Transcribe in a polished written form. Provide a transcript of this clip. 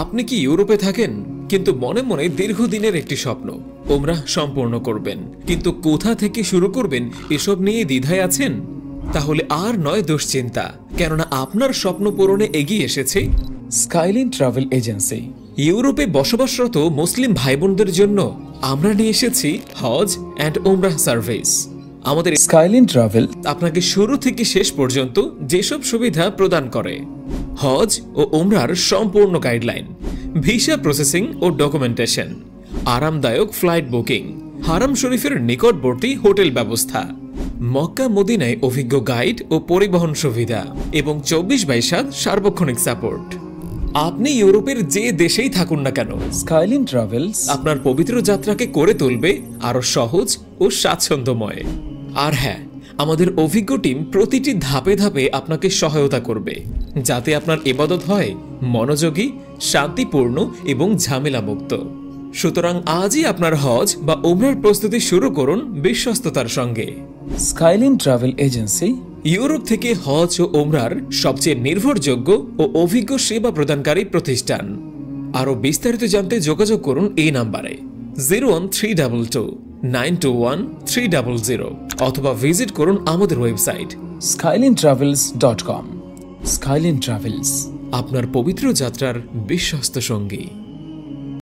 আপনি কি ইউরোপে থাকেন কিন্তু মনে মনে দীর্ঘদিনের একটি স্বপ্ন উমরাহ সম্পূর্ণ করবেন, কিন্তু কোথা থেকে শুরু করবেন এসব নিয়ে দ্বিধায় আছেন? তাহলে আর নয় দুশ্চিন্তা, কেননা আপনার স্বপ্ন পূরণে এগিয়ে এসেছে স্কাইলাইন ট্রাভেল এজেন্সি। ইউরোপে বসবাসরত মুসলিম ভাই বোনদের জন্য আমরা নিয়ে এসেছি হজ অ্যান্ড উমরাহ সার্ভিস। আমাদের স্কাইলাইন ট্রাভেল আপনাকে শুরু থেকে শেষ পর্যন্ত যেসব সুবিধা প্রদান করে: হজ ও উমরার সম্পূর্ণ গাইডলাইন, ভিসা প্রসেসিং ও ডকুমেন্টেশন, আরামদায়ক ফ্লাইট বুকিং, হারাম শরীফের নিকটবর্তী হোটেল ব্যবস্থা, মক্কা মদিনায় অভিজ্ঞ গাইড ও পরিবহন সুবিধা এবং 24/7 সার্বক্ষণিক সাপোর্ট। আপনি ইউরোপের যে দেশেই থাকুন না কেন, স্কাইলাইন ট্রাভেলস আপনার পবিত্র যাত্রাকে করে তুলবে আরো সহজ ও স্বাচ্ছন্দ্যময়। আর হ্যাঁ, আমাদের অভিজ্ঞ টিম প্রতিটি ধাপে ধাপে আপনাকে সহায়তা করবে, যাতে আপনার ইবাদত হয় মনোযোগী, শান্তিপূর্ণ এবং ঝামেলামুক্ত। সুতরাং আজই আপনার হজ বা উমরার প্রস্তুতি শুরু করুন বিশ্বস্ততার সঙ্গে। স্কাইলাইন ট্রাভেল এজেন্সি ইউরোপ থেকে হজ ও উমরার সবচেয়ে নির্ভরযোগ্য ও অভিজ্ঞ সেবা প্রদানকারী প্রতিষ্ঠান। আরও বিস্তারিত জানতে যোগাযোগ করুন এই নাম্বারে 01322921300 অথবা ভিজিট করুন আমাদের ওয়েবসাইট skylinetravels.com। স্কাইলাইন ট্রাভেলস, আপনার পবিত্র যাত্রার বিশ্বস্ত সঙ্গী।